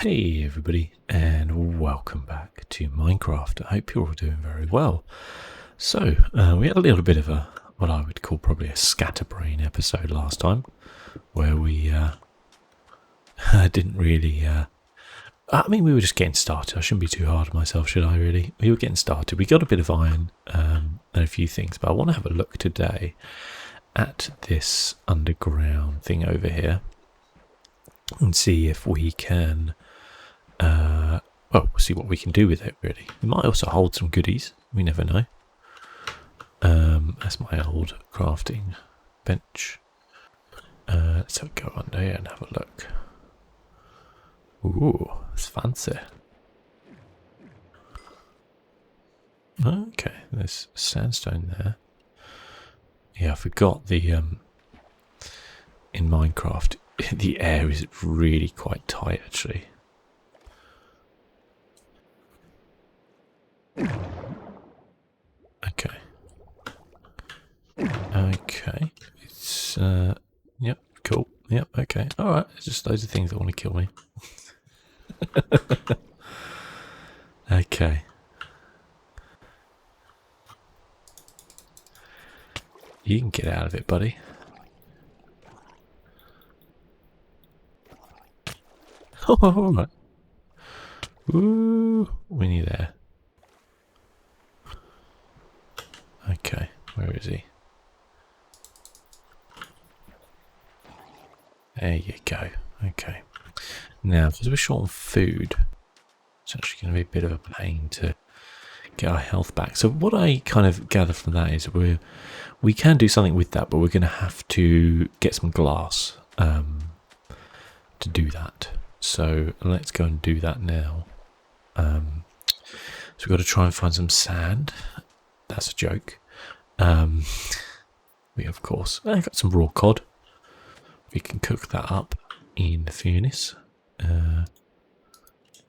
Hey everybody, and welcome back to Minecraft. I hope you're all doing very well. So, we had a little bit of what I would call probably a scatterbrain episode last time, where we didn't really... we were just getting started. I shouldn't be too hard on myself, should I really? We were getting started. We got a bit of iron and a few things, but I want to have a look today at this underground thing over here and see if we can... we'll see what we can do with it, really. We might also hold some goodies. We never know. That's my old crafting bench. Let's go under here and have a look. Ooh, it's fancy. Okay, there's sandstone there. Yeah, I forgot the... in Minecraft, the air is really quite tight, actually. Okay, it's yep, cool, yep, okay, alright, there's just loads of things that want to kill me. Okay, you can get out of it, buddy. Oh, alright. Ooh, Winnie there. Okay, where is he? There you go. Okay. Now, because we're short on food, it's actually going to be a bit of a pain to get our health back. So what I kind of gather from that is we can do something with that, but we're going to have to get some glass to do that. So let's go and do that now. So we've got to try and find some sand. That's a joke. We of course got some raw cod. We can cook that up in the furnace.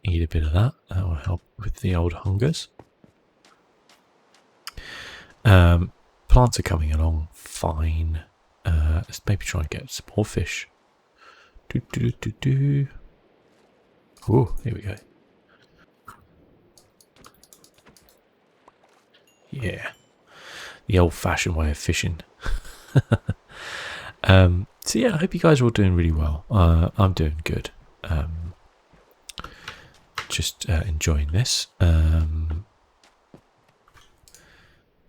Eat a bit of that. That will help with the old hungers. Plants are coming along fine. Let's maybe try and get some more fish. Oh, here we go. Yeah, the old-fashioned way of fishing. So yeah, I hope you guys are all doing really well. I'm doing good. Just enjoying this.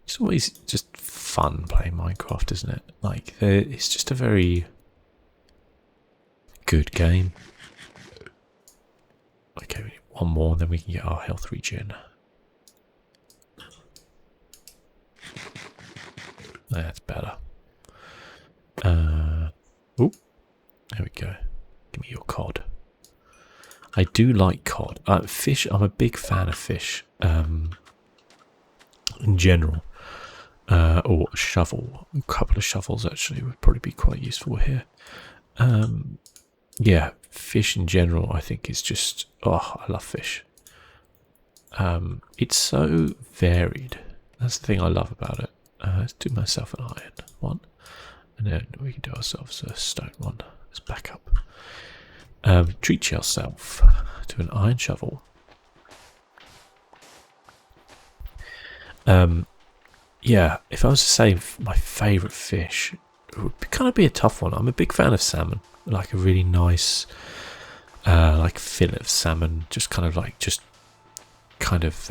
It's always just fun playing Minecraft, isn't it? Like, it's just a very good game. Okay, we need one more, and then we can get our health regen. That's better. Oh, there we go. Give me your cod. I do like cod. Fish, I'm a big fan of fish. In general. Or a shovel. A couple of shovels actually would probably be quite useful here. Yeah, fish in general I think is just... Oh, I love fish. It's so varied. That's the thing I love about it. Let's do myself an iron one. And then we can do ourselves a stone one as backup. Treat yourself to an iron shovel. Yeah, if I was to say my favourite fish, it would kind of be a tough one. I'm a big fan of salmon. Like a really nice, like fillet of salmon, just kind of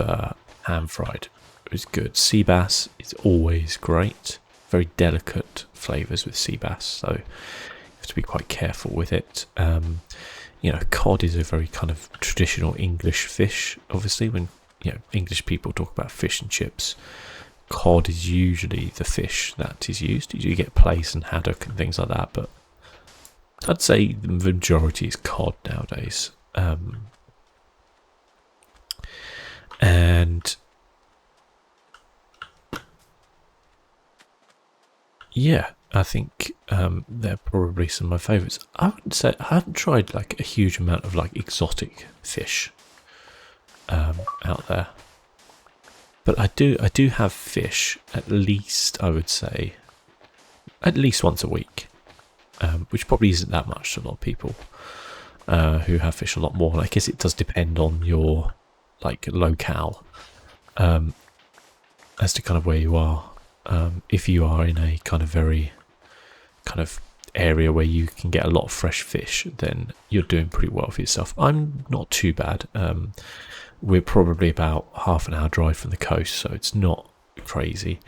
hand fried. It's good. Sea bass is always great. Very delicate flavours with sea bass, so you have to be quite careful with it. Cod is a very kind of traditional English fish. Obviously, when English people talk about fish and chips, cod is usually the fish that is used. You get plaice and haddock and things like that, but I'd say the majority is cod nowadays. And yeah, I think they're probably some of my favourites. I wouldn't say I haven't tried like a huge amount of like exotic fish out there, but I do have fish at least, I would say, at least once a week, which probably isn't that much to a lot of people. who have fish a lot more. I guess it does depend on your like locale, as to kind of where you are. If you are in a kind of very kind of area where you can get a lot of fresh fish, then you're doing pretty well for yourself. I'm not too bad. We're probably about half an hour drive from the coast, so it's not crazy.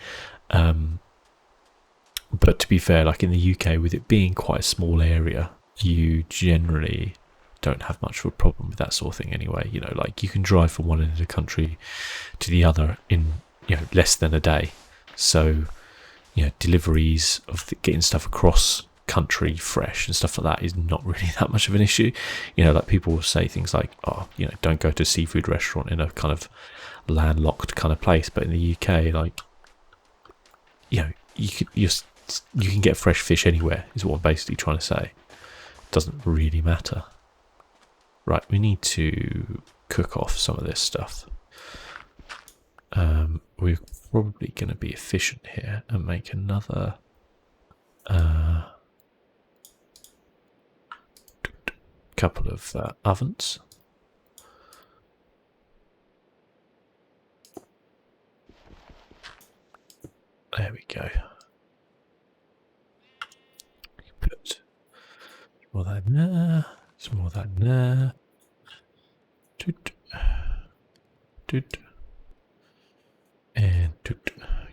But to be fair, like in the UK, with it being quite a small area, you generally don't have much of a problem with that sort of thing anyway. You know, like you can drive from one end of the country to the other in, you know, less than a day. So, you know, deliveries of getting stuff across country fresh and stuff like that is not really that much of an issue. You know, like people will say things like, oh, you know, don't go to a seafood restaurant in a kind of landlocked kind of place. But in the UK, like, you know, you can get fresh fish anywhere is what I'm basically trying to say. It doesn't really matter. Right, we need to cook off some of this stuff. We're probably going to be efficient here and make another couple of ovens. There we go. Put more of that in there. Some more of that in there. And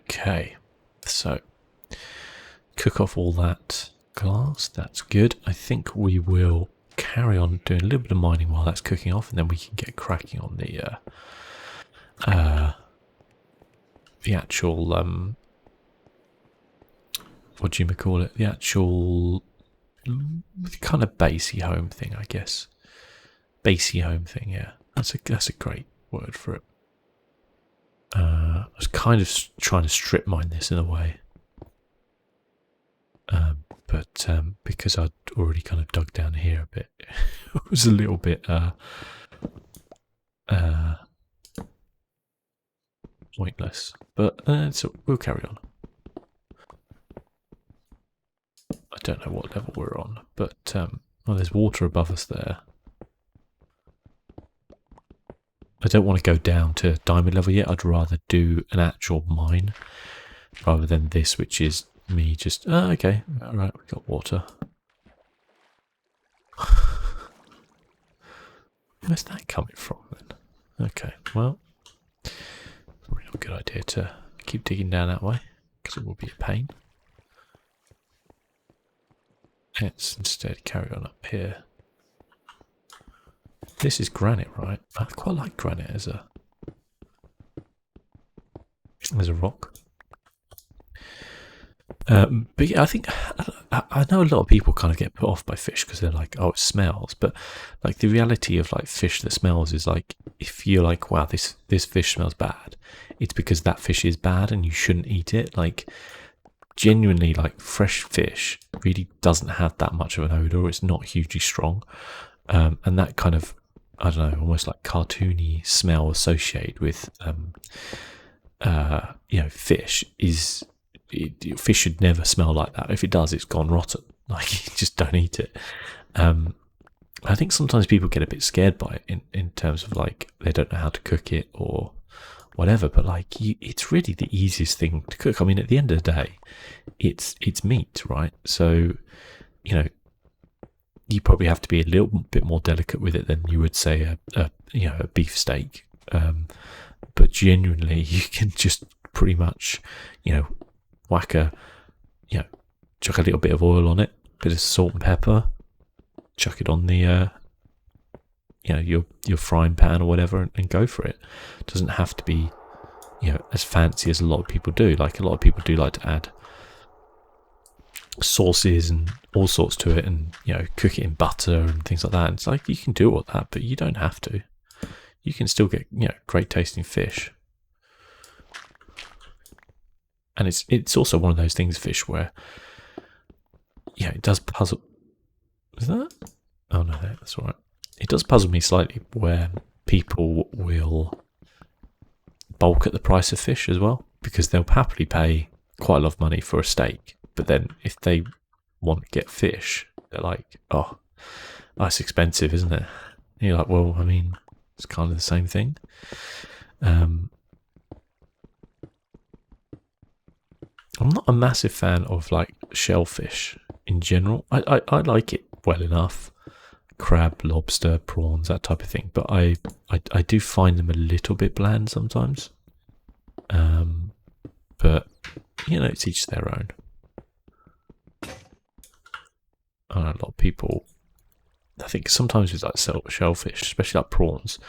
okay, so cook off all that glass. That's good. I think we will carry on doing a little bit of mining while that's cooking off, and then we can get cracking on the actual what do you call it? The actual kind of basey home thing, I guess. Basey home thing, yeah. That's a great word for it. I was kind of trying to strip mine this in a way, but because I'd already kind of dug down here a bit, it was a little bit pointless. But so we'll carry on. I don't know what level we're on, but well, there's water above us there. I don't want to go down to diamond level yet. I'd rather do an actual mine rather than this, which is me just, okay, all right, we got water. Where's that coming from then? Okay, well, probably not a good idea to keep digging down that way because it will be a pain. Let's instead carry on up here. This is granite, right? I quite like granite as a rock. But yeah, I think I know a lot of people kind of get put off by fish because they're like, oh, it smells. But like the reality of like fish that smells is like, if you're like, wow, this fish smells bad, it's because that fish is bad and you shouldn't eat it. Like genuinely, like fresh fish really doesn't have that much of an odor. It's not hugely strong, and that kind of, I don't know, almost like cartoony smell associated with you know, fish is. Fish should never smell like that. If it does, it's gone rotten. Like, just don't eat it. I think sometimes people get a bit scared by it in terms of like they don't know how to cook it or whatever. But like, it's really the easiest thing to cook. I mean, at the end of the day, it's meat, right? So, you know, you probably have to be a little bit more delicate with it than you would say a beef steak. But genuinely, you can just pretty much, you know, chuck a little bit of oil on it, bit of salt and pepper, chuck it on the your frying pan or whatever, and go for it. It doesn't have to be, you know, as fancy as a lot of people do. Like a lot of people do like to add sauces and all sorts to it, and you know, cook it in butter and things like that. And it's like, you can do all that, but you don't have to. You can still get, you know, great tasting fish. And it's also one of those things, fish, where, yeah, it does puzzle. Is that? Oh no, that's all right. It does puzzle me slightly where people will bulk at the price of fish as well, because they'll happily pay quite a lot of money for a steak, but then if they want to get fish, they're like, oh, Oh, it's expensive, isn't it? And you're like, well, I mean, it's kind of the same thing. I'm not a massive fan of like shellfish in general. I like it well enough. Crab, lobster, prawns, that type of thing. But I do find them a little bit bland sometimes. But you know, it's each their own. I know a lot of people. I think sometimes with like shellfish, especially like prawns,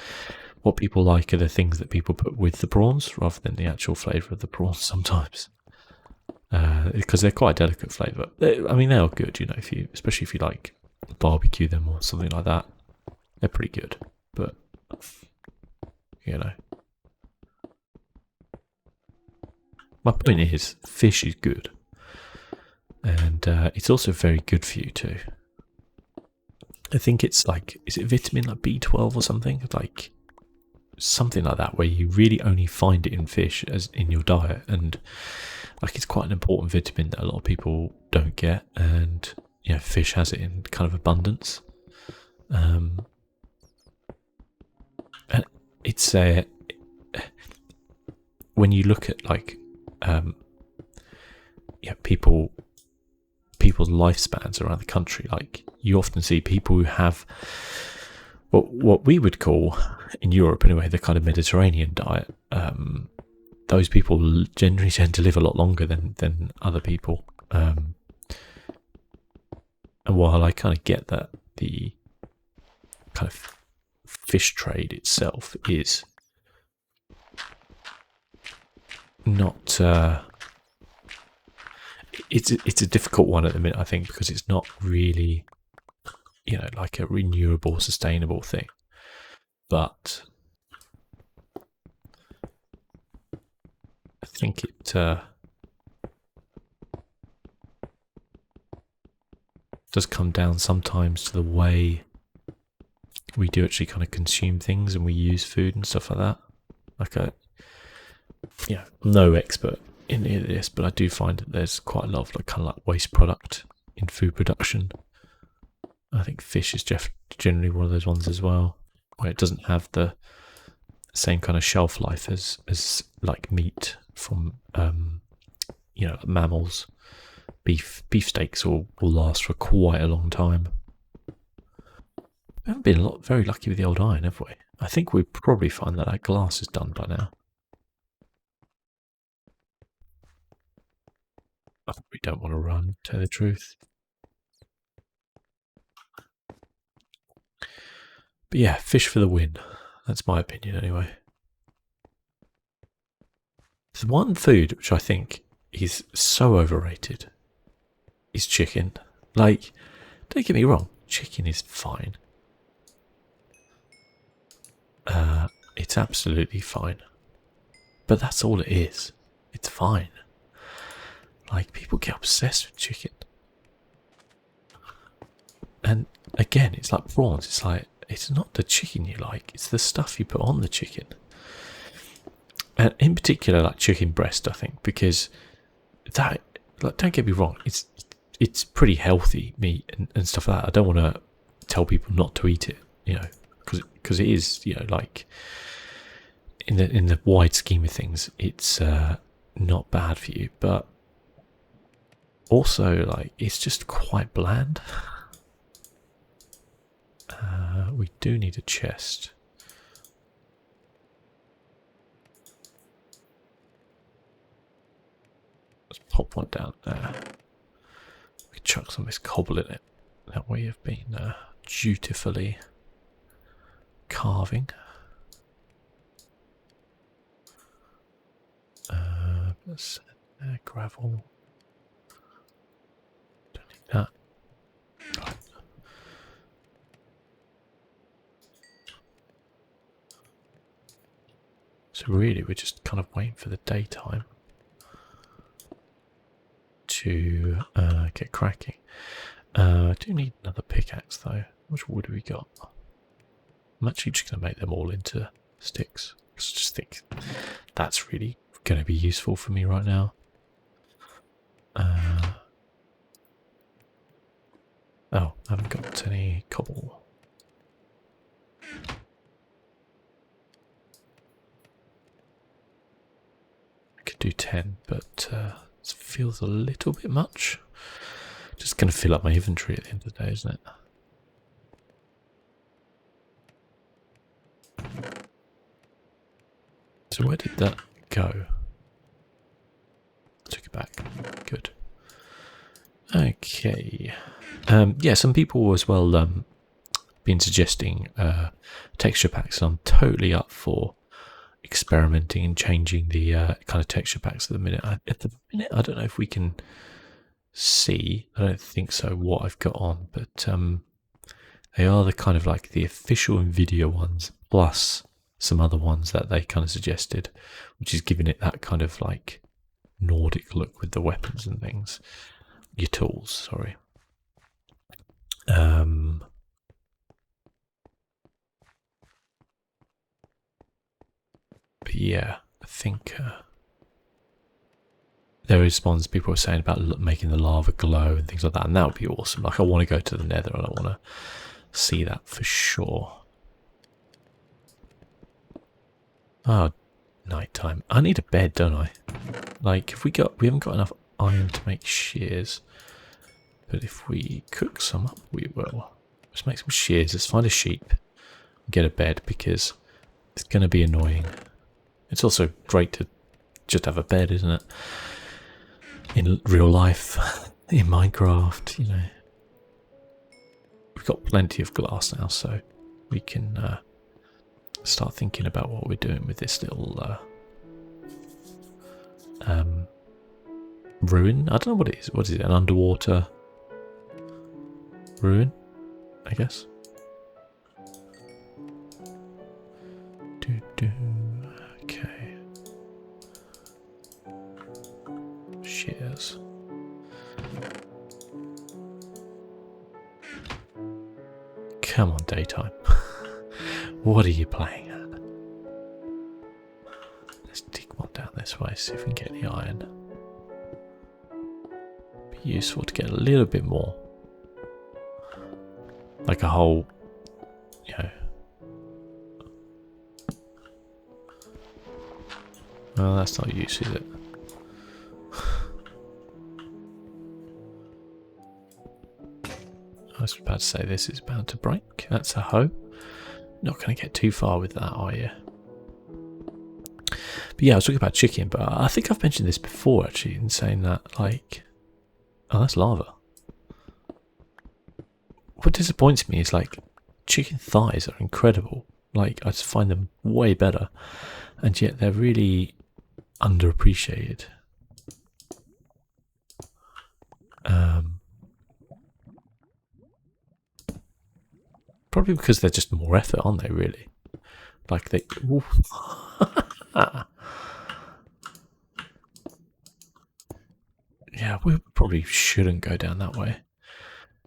what people like are the things that people put with the prawns rather than the actual flavour of the prawns. Sometimes, because they're quite a delicate flavour. I mean, they are good, you know, especially if you like barbecue them or something like that. They're pretty good, but you know. My point is, fish is good, and it's also very good for you too. I think it's like, is it vitamin like B12 or something? Like something like that, where you really only find it in fish as in your diet, and like it's quite an important vitamin that a lot of people don't get, and you know, fish has it in kind of abundance. And it's a when you look at like people's lifespans around the country, like you often see people who have what we would call in Europe anyway the kind of Mediterranean diet. Those people generally tend to live a lot longer than other people. And while I kind of get that the kind of fish trade itself is not it's a difficult one at the minute, I think, because it's not really, you know, like a renewable, sustainable thing. But I think it does come down sometimes to the way we do actually kind of consume things and we use food and stuff like that. Like I'm no expert in this, but I do find that there's quite a lot of like kind of like waste product in food production. I think fish is generally one of those ones as well, where it doesn't have the same kind of shelf life as like meat from mammals. Beef steaks will last for quite a long time. We haven't been very lucky with the old iron, have we? I think we'd probably find that glass is done by now. I probably don't want to run, to tell the truth. But yeah, fish for the win. That's my opinion anyway. There's one food which I think is so overrated is chicken. Like, don't get me wrong, chicken is fine. It's absolutely fine. But that's all it is. It's fine. Like, people get obsessed with chicken. And again, it's like prawns. It's like, it's not the chicken you like, it's the stuff you put on the chicken. And in particular, like chicken breast, I think, because that, like, don't get me wrong, it's pretty healthy meat and stuff like that. I don't want to tell people not to eat it, you know, because it is, you know, like in the wide scheme of things, it's not bad for you, but also like it's just quite bland. We do need a chest. Let's pop one down there. We can chuck some of this cobble in it that we have been dutifully carving. Let's gravel. Don't need that. Right. So really, we're just kind of waiting for the daytime to get cracking. I do need another pickaxe though. How much wood have we got? I'm actually just going to make them all into sticks. I just think that's really going to be useful for me right now. Oh, I haven't got any any cobble? I could do 10, but it feels a little bit much. Just going to fill up my inventory at the end of the day, isn't it? So where did that go? I took it back. Good. Okay. Yeah, some people as well been suggesting texture packs. I'm totally up for experimenting and changing the kind of texture packs at the minute. At the minute, I don't know if we can see. I don't think so. What I've got on, but they are the kind of like the official NVIDIA ones, plus some other ones that they kind of suggested, which is giving it that kind of like Nordic look with the weapons and things. Your tools, sorry. But yeah, I think there is ones people are saying about making the lava glow and things like that, and that would be awesome. Like, I want to go to the Nether and I want to see that for sure. Oh, nighttime. I need a bed, don't I? Like, if we haven't got enough iron to make shears, but if we cook some up, we will. Let's make some shears. Let's find a sheep, get a bed, because it's going to be annoying. It's also great to just have a bed, isn't it? In real life, in Minecraft, you know. We've got plenty of glass now, so we can start thinking about what we're doing with this little ruin. I don't know what it is. What is it? An underwater ruin, I guess. Okay. Shears. Come on, daytime. What are you playing at? Let's dig one down this way, see if we can get any iron. Be useful to get a little bit more. Like a whole, you know. Well, that's not use, is it? I was about to say this is bound to break. That's a hoe. Not going to get too far with that, are you? But yeah, I was talking about chicken, but I think I've mentioned this before, actually, in saying that, like... Oh, that's lava. What disappoints me is, like, chicken thighs are incredible. Like, I just find them way better. And yet they're really underappreciated. Probably because they're just more effort, aren't they, really? Like, they... Yeah, we probably shouldn't go down that way.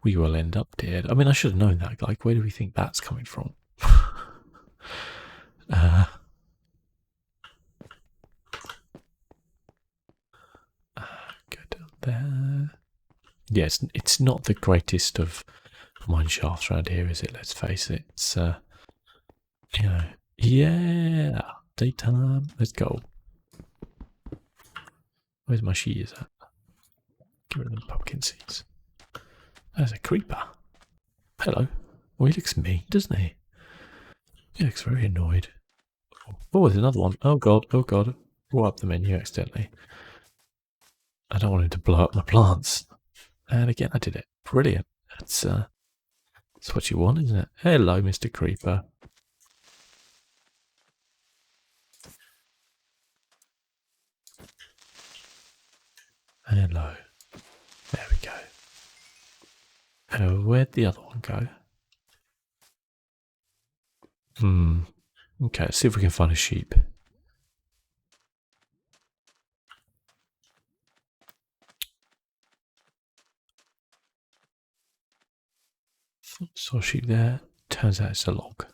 We will end up dead. I mean, I should have known that. Like, where do we think that's coming from? Go down there. Yeah, it's not the greatest of mine shafts around here, is it? Let's face it. It's, you know, yeah, daytime. Let's go. Where's my shears at? Get rid of the pumpkin seeds. There's a creeper. Hello. Oh, he looks mean, doesn't he? He looks very annoyed. Oh, there's another one. Oh god, oh god. Brought up the menu accidentally. I don't want him to blow up my plants. And again, I did it. Brilliant. That's what you want, isn't it? Hello, Mr. Creeper. Hello. There we go. Where'd the other one go? Okay, let's see if we can find a sheep. Saw a sheep there. Turns out it's a log.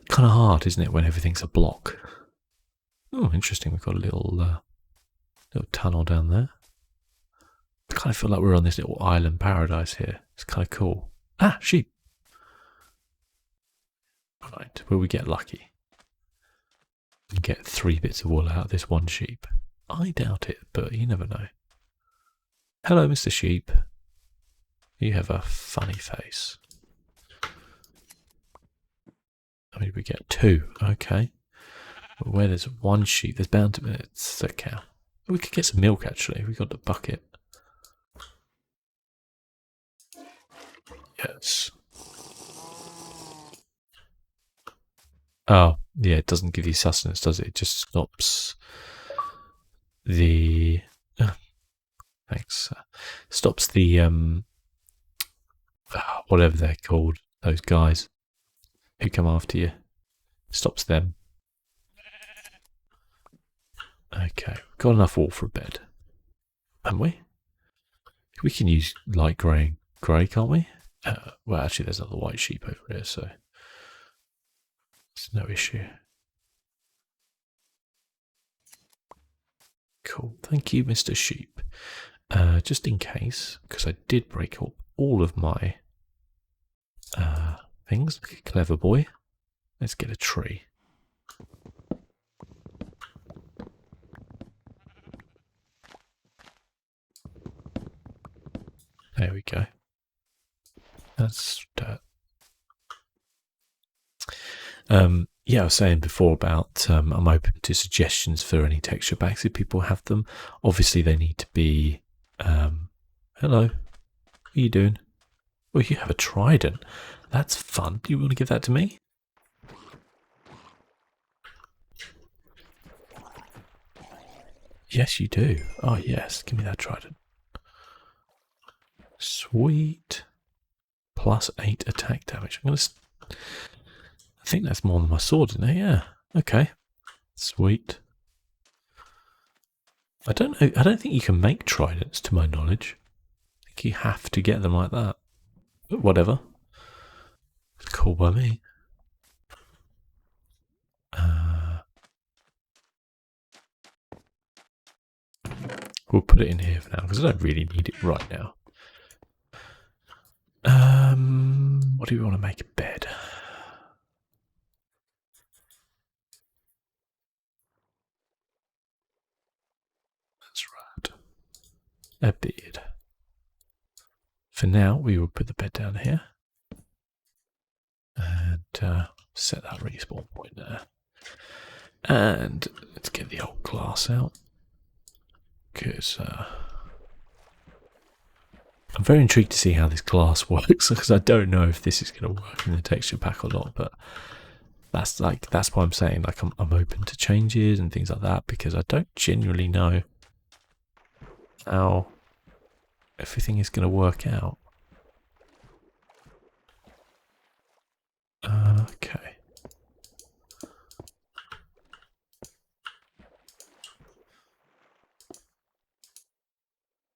Kind of hard, isn't it, when everything's a block? Oh, interesting. We've got a little tunnel down there. I kind of feel like we're on this little island paradise here. It's kind of cool. Ah, sheep. Right, will we get lucky and get 3 bits of wool out of this one sheep? I doubt it, but you never know. Hello, Mr. Sheep. You have a funny face. I mean, we get 2. Okay. But where there's 1 sheep, there's bound to be it's a cow. We could get some milk actually. We got the bucket. Yes. Oh, yeah, it doesn't give you sustenance, does it? It just stops the... thanks. Stops the, whatever they're called, those guys who come after you. Stops them. Okay, we've got enough wool for a bed. Haven't we? We can use light grey, can't we? Well, actually, there's another white sheep over here, so it's no issue. Cool. Thank you, Mr. Sheep. Just in case, because I did break up all of my things. Clever boy. Let's get a tree. There we go. That's dirt. Yeah, I was saying before about I'm open to suggestions for any texture packs if people have them. Obviously, they need to be. Hello, what are you doing? Well, you have a trident. That's fun. Do you want to give that to me? Yes, you do. Oh, yes. Give me that trident. Sweet. +8 attack damage. I think that's more than my sword, isn't it? Yeah. Okay. Sweet. I don't know. I don't think you can make tridents, to my knowledge. I think you have to get them like that. But whatever. It's cool by me. We'll put it in here for now because I don't really need it right now. What do we want to make a bed? That's right. A bed. For now, we will put the bed down here and set that respawn point there. And let's get the old glass out because I'm very intrigued to see how this glass works because I don't know if this is going to work in the texture pack or not. But that's why I'm saying like I'm open to changes and things like that because I don't genuinely know how everything is going to work out. Okay.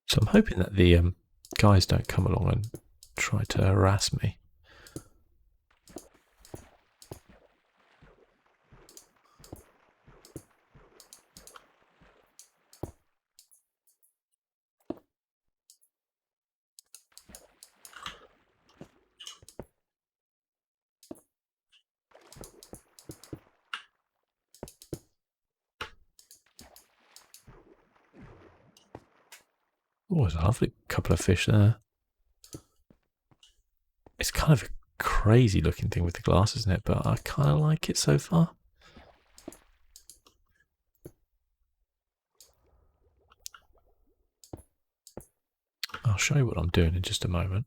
So I'm hoping that the guys don't come along and try to harass me. Oh, there's a lovely couple of fish there. It's kind of a crazy looking thing with the glass, isn't it? But I kind of like it so far. I'll show you what I'm doing in just a moment.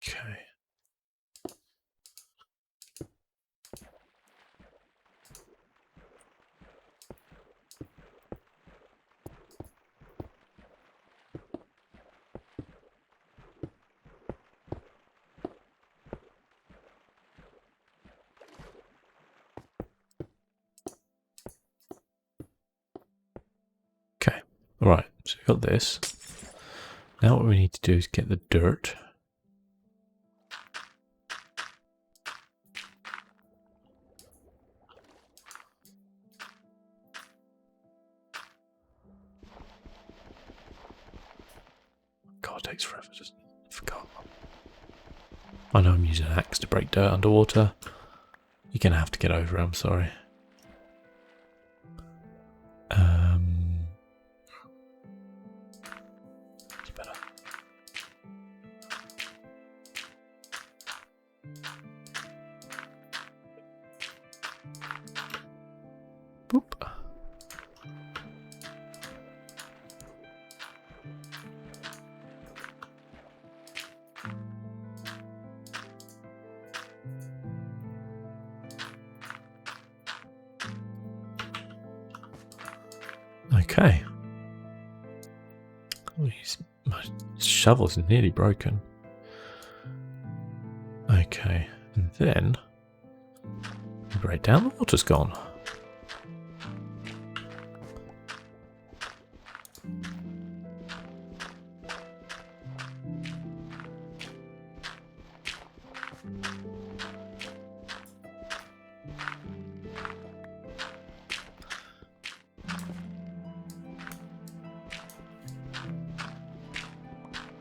Okay. Okay. All right. So we've got this. Now what we need to do is get the dirt. takes forever, doesn't it? I forgot. I know I'm using an axe to break dirt underwater. You're going to have to get over it, I'm sorry. It's better. Boop. Okay. Oh, my shovel's nearly broken. Okay, and then right down, the water's gone.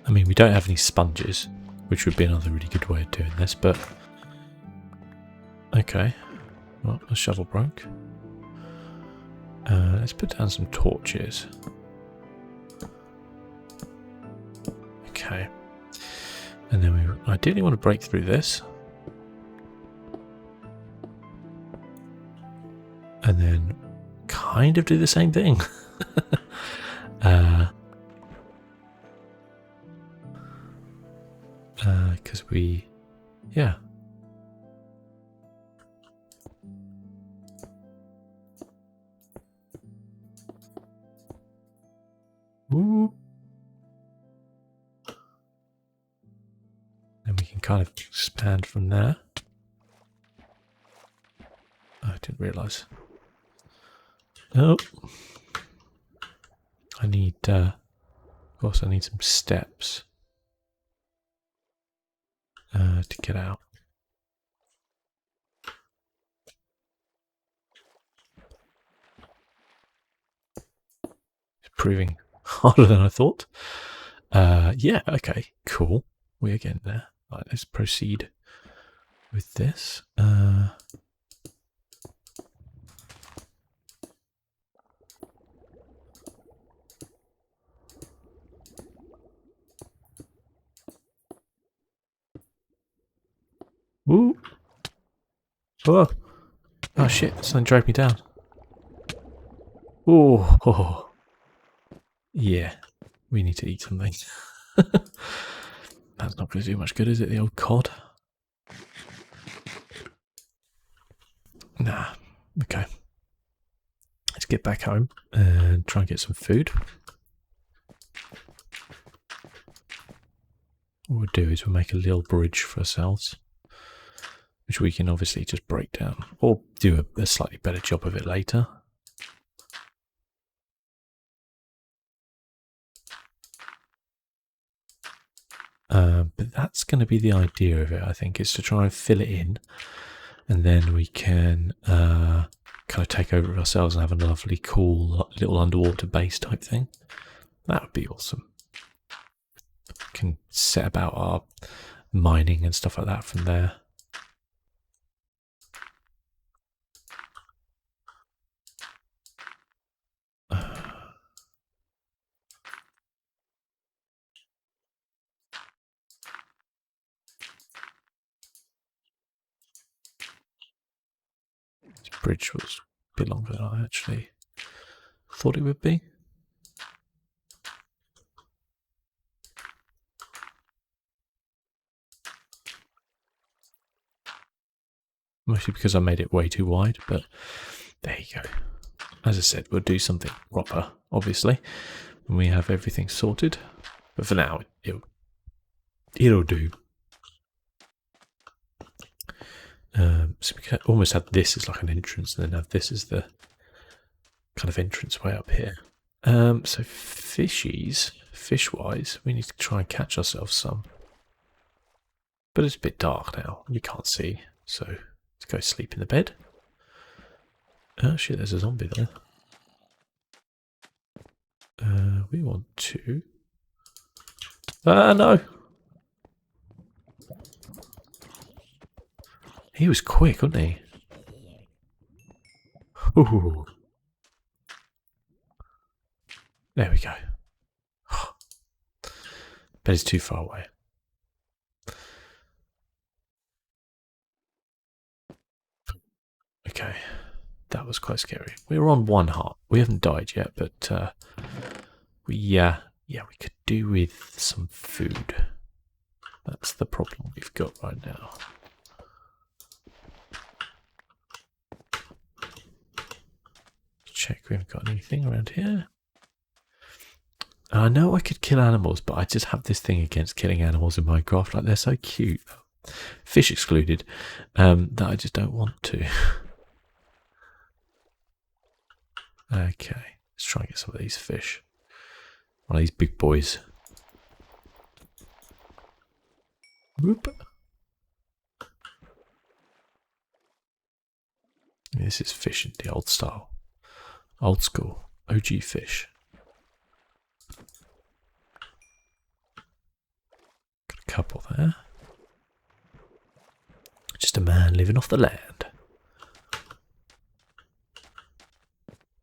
I mean, we don't have any sponges, which would be another really good way of doing this, but okay. Well, the shovel broke. Let's put down some torches. Okay. And then we ideally want to break through this. And then kind of do the same thing. Because yeah. Ooh. Then we can kind of expand from there. Oh, I didn't realise. Oh. I need, of course I need some steps to get out. It's proving harder than I thought. Yeah, okay, cool. We're getting there. Right, let's proceed with this. Ooh. Oh. Oh shit, something dragged me down. Ooh. Oh. Yeah, we need to eat something. That's not going to do much good, is it, the old cod? Nah. Okay. Let's get back home and try and get some food. What we'll do is we'll make a little bridge for ourselves, which we can obviously just break down or do a slightly better job of it later. But that's going to be the idea of it, I think, is to try and fill it in, and then we can kind of take over it ourselves and have a lovely, cool little underwater base type thing. That would be awesome. We can set about our mining and stuff like that from there. This bridge was a bit longer than I actually thought it would be. Mostly because I made it way too wide, but there you go. As I said, we'll do something proper, obviously, when we have everything sorted. But for now, it'll do. So we can almost have this as like an entrance, and then have this as the kind of entrance way up here. So fish-wise, we need to try and catch ourselves some. But it's a bit dark now. We can't see, so let's go sleep in the bed. Oh shit, there's a zombie there. We want to... No. He was quick, wasn't he? Ooh. There we go. Bet he's too far away. Okay. That was quite scary. We're on 1 heart. We haven't died yet, but we could do with some food. That's the problem we've got right now. Check we haven't got anything around here. I know I could kill animals, but I just have this thing against killing animals in Minecraft. Like, they're so cute. Fish excluded. That I just don't want to. Okay. Let's try and get some of these fish. One of these big boys. Whoop. This is fish in the old style. Old school. OG fish. Got a couple there. Just a man living off the land.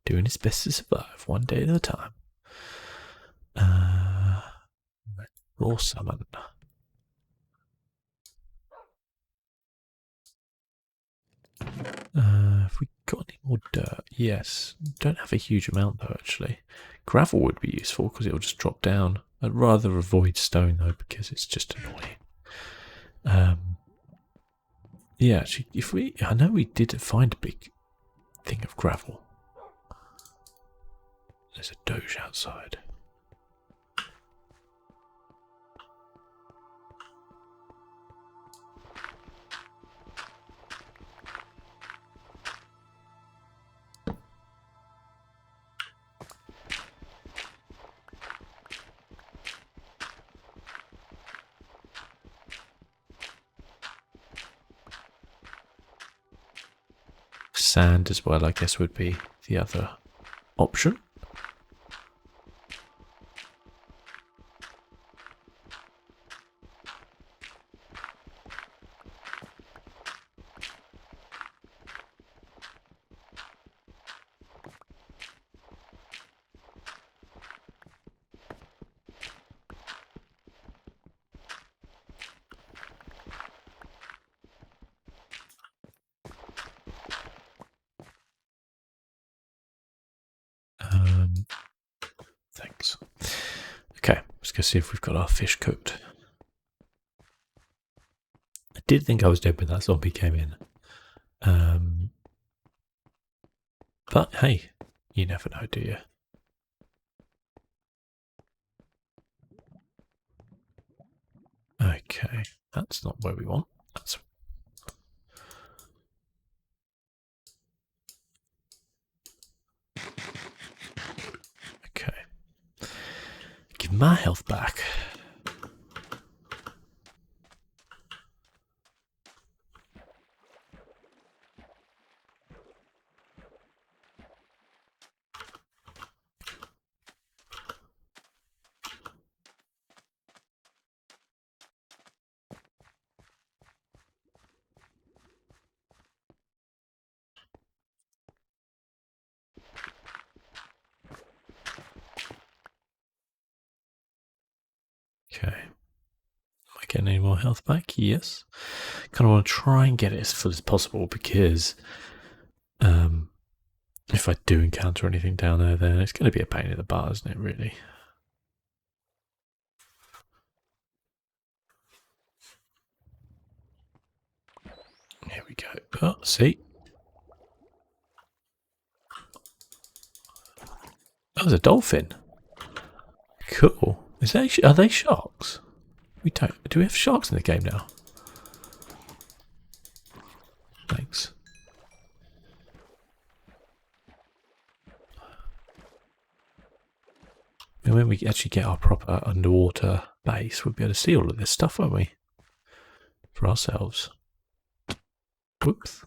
Doing his best to survive one day at a time. Raw salmon. Have we got any more dirt? Yes. Don't have a huge amount though, actually. Gravel would be useful because it'll just drop down. I'd rather avoid stone though because it's just annoying. Yeah, actually, I know we did find a big thing of gravel. There's a doge outside. Sand as well, I guess, would be the other option. Thanks. Okay, let's go see if we've got our fish cooked. I did think I was dead when that zombie came in. But hey, you never know, do you? Okay, that's not where we want. That's okay. Give my health back. Okay. Am I getting any more health back? Yes. Kind of want to try and get it as full as possible because if I do encounter anything down there, then it's going to be a pain in the butt, isn't it, really? Here we go. Oh, see? That was a dolphin. Cool. Are they sharks? Do we have sharks in the game now? Thanks. And when we actually get our proper underwater base, we'll be able to see all of this stuff, won't we? For ourselves. Whoops.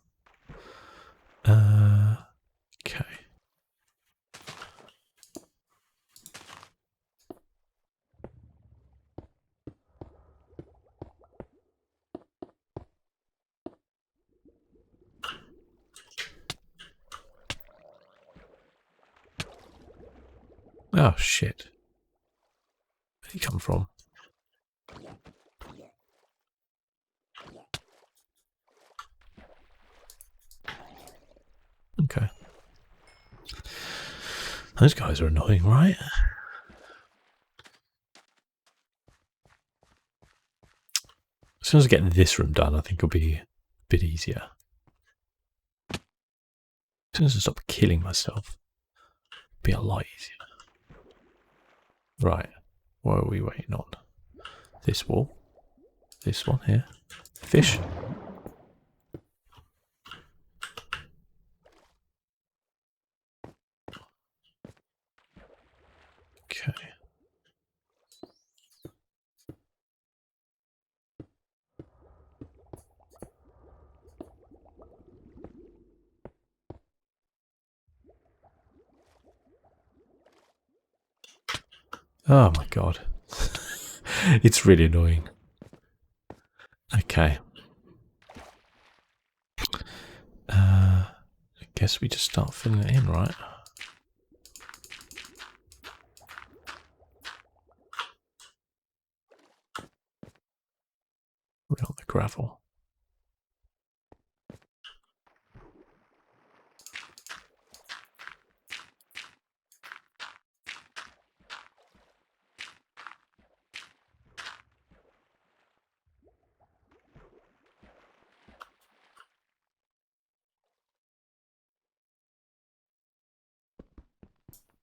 Okay. Oh, shit. Where'd he come from? Okay. Those guys are annoying, right? As soon as I get this room done, I think it'll be a bit easier. As soon as I stop killing myself, it'll be a lot easier. Right. What are we waiting on? This wall. This one here. Fish. Okay. Oh my god. It's really annoying. Okay. I guess we just start filling it in, right? We're on the gravel.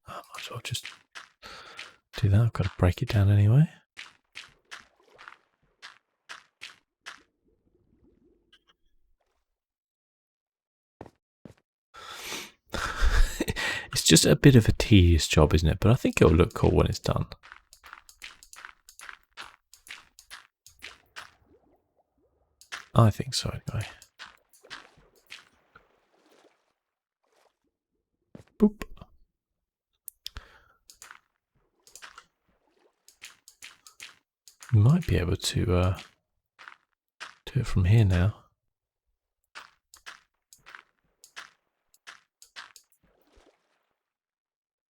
I might as well just do that. I've got to break it down anyway. It's just a bit of a tedious job, isn't it? But I think it'll look cool when it's done. I think so, anyway. Boop. We might be able to do it from here now.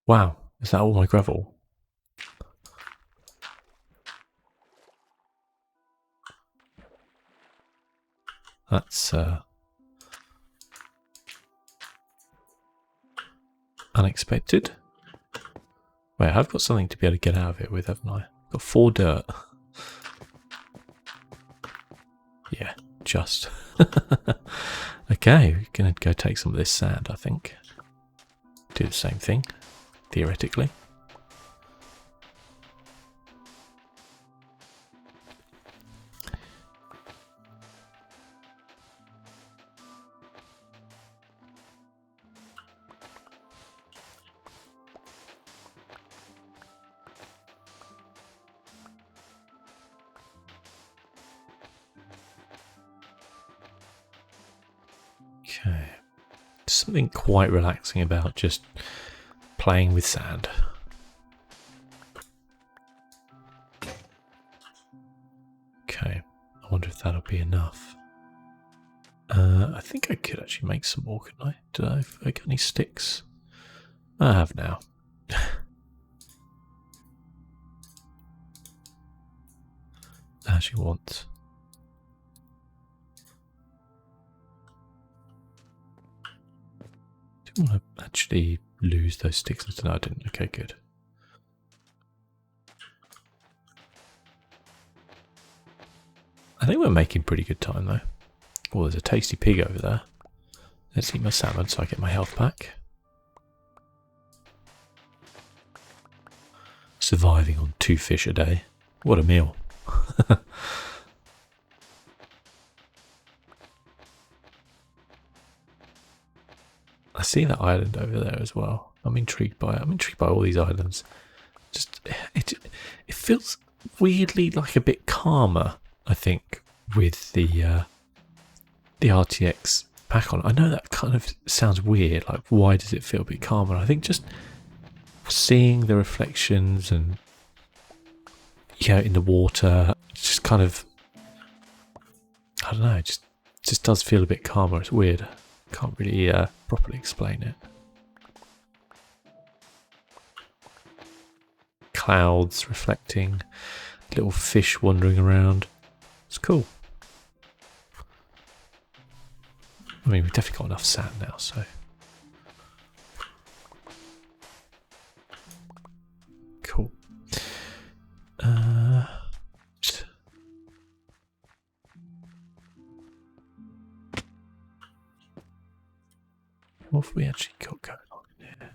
Wow, is that all my gravel? That's unexpected. Wait, I've got something to be able to get out of it with, haven't I? I've got 4 dirt. Yeah, just. Okay, we're going to go take some of this sand, I think. Do the same thing, theoretically. Okay. Something quite relaxing about just playing with sand. Okay, I wonder if that'll be enough. I think I could actually make some more, couldn't I? Did I have any sticks? I have now. I actually want... I want to actually lose those sticks. No, I didn't. Okay, good. I think we're making pretty good time, though. Oh, there's a tasty pig over there. Let's eat my salmon so I get my health back. Surviving on 2 fish a day. What a meal. I see that island over there as well. I'm intrigued by it. I'm intrigued by all these islands. Just it feels weirdly like a bit calmer, I think, with the RTX pack on. I know that kind of sounds weird. Like, why does it feel a bit calmer? I think just seeing the reflections and in the water, it's just kind of, I don't know. It just does feel a bit calmer. It's weird. Can't really properly explain it. clouds reflecting, little fish wandering around. It's cool. I mean, we've definitely got enough sand now, so. Cool. What have we actually got going on here?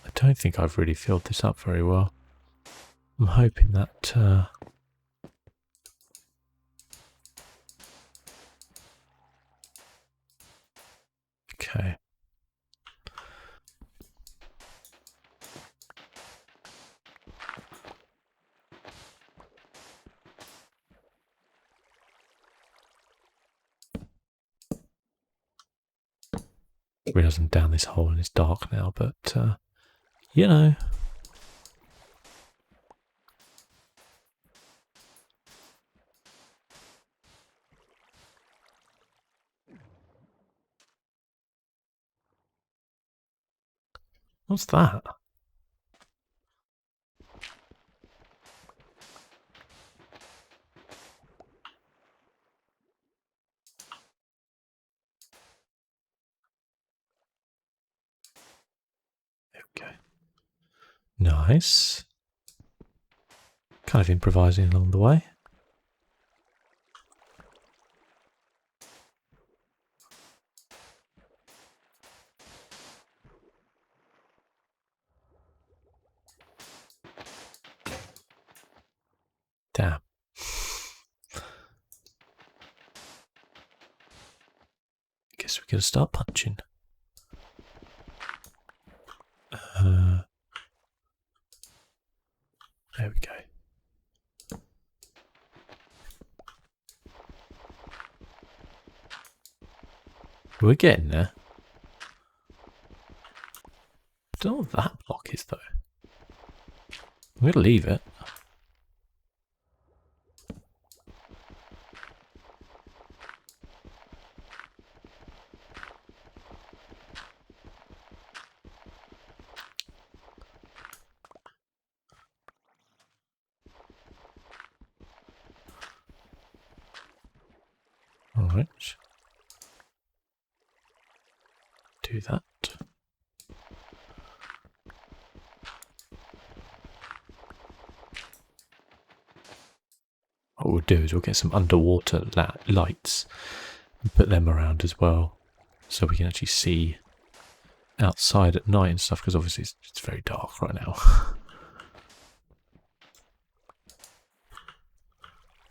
I don't think I've really filled this up very well. I'm hoping that okay. I realise I'm down this hole and it's dark now, but you know. What's that? Okay. Nice. Kind of improvising along the way. Damn. Guess we gotta start punching. There we go. We're getting there. I don't know what that block is though. I'm gonna leave it. Alright. Do that. What we'll do is we'll get some underwater lights and put them around as well, so we can actually see outside at night and stuff, because obviously it's very dark right now.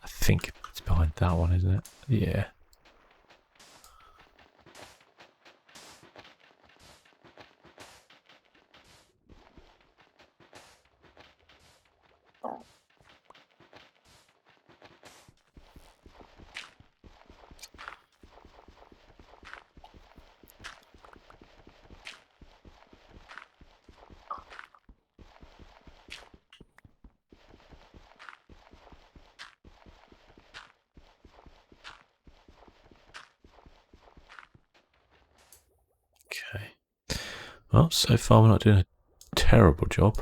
I think it's behind that one, isn't it? Yeah. Okay. Well, so far we're not doing a terrible job.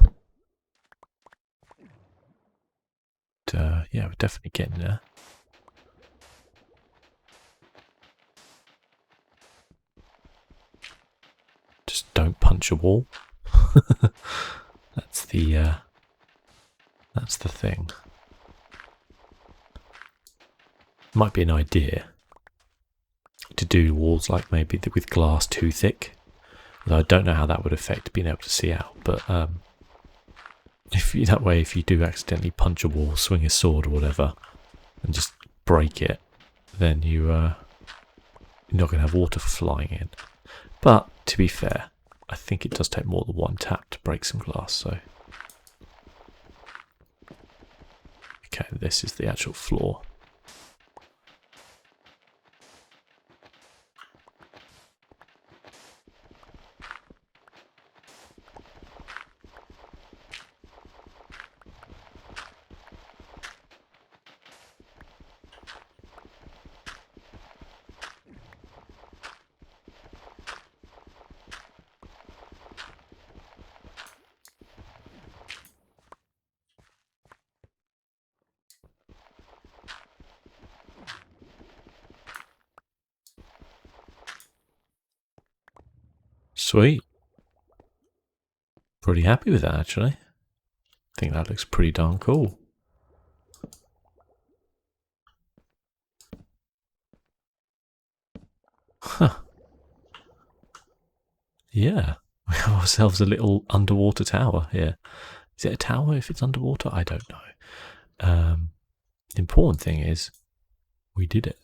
But, yeah, we're definitely getting there. Just don't punch a wall. That's the thing. Might be an idea to do walls like maybe with glass too thick. Although I don't know how that would affect being able to see out, but if you do accidentally punch a wall, swing a sword or whatever, and just break it, then you're not going to have water flying in. But to be fair, I think it does take more than one tap to break some glass. So, okay, this is the actual floor. Sweet. Pretty happy with that, actually. I think that looks pretty darn cool. Huh. Yeah. We have ourselves a little underwater tower here. Is it a tower if it's underwater? I don't know. The important thing is we did it.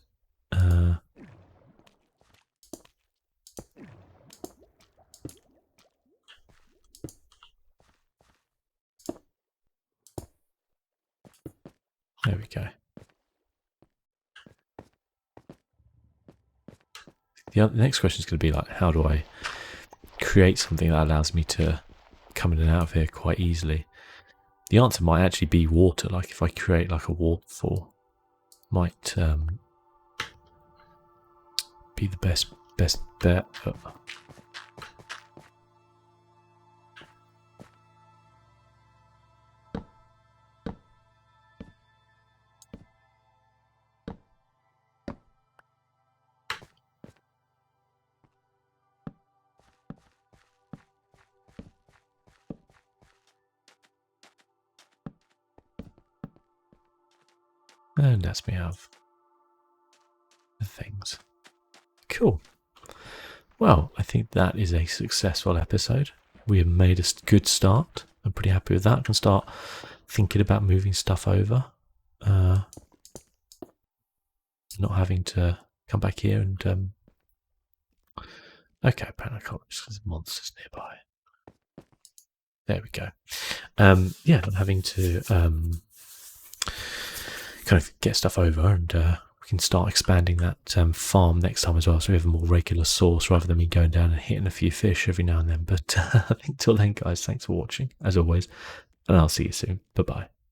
There we go. The next question is going to be like, how do I create something that allows me to come in and out of here quite easily? The answer might actually be water. Like if I create like a waterfall, might be the best bet. And that's me have the things. Cool. Well, I think that is a successful episode. We have made a good start. I'm pretty happy with that. I can start thinking about moving stuff over. Not having to come back here and... okay, apparently I can't just because there's monsters nearby. There we go. Yeah, not having to kind of get stuff over, and we can start expanding that farm next time as well, so we have a more regular source rather than me going down and hitting a few fish every now and then. But I think till then, guys, thanks for watching, as always, and I'll see you soon. Bye-bye.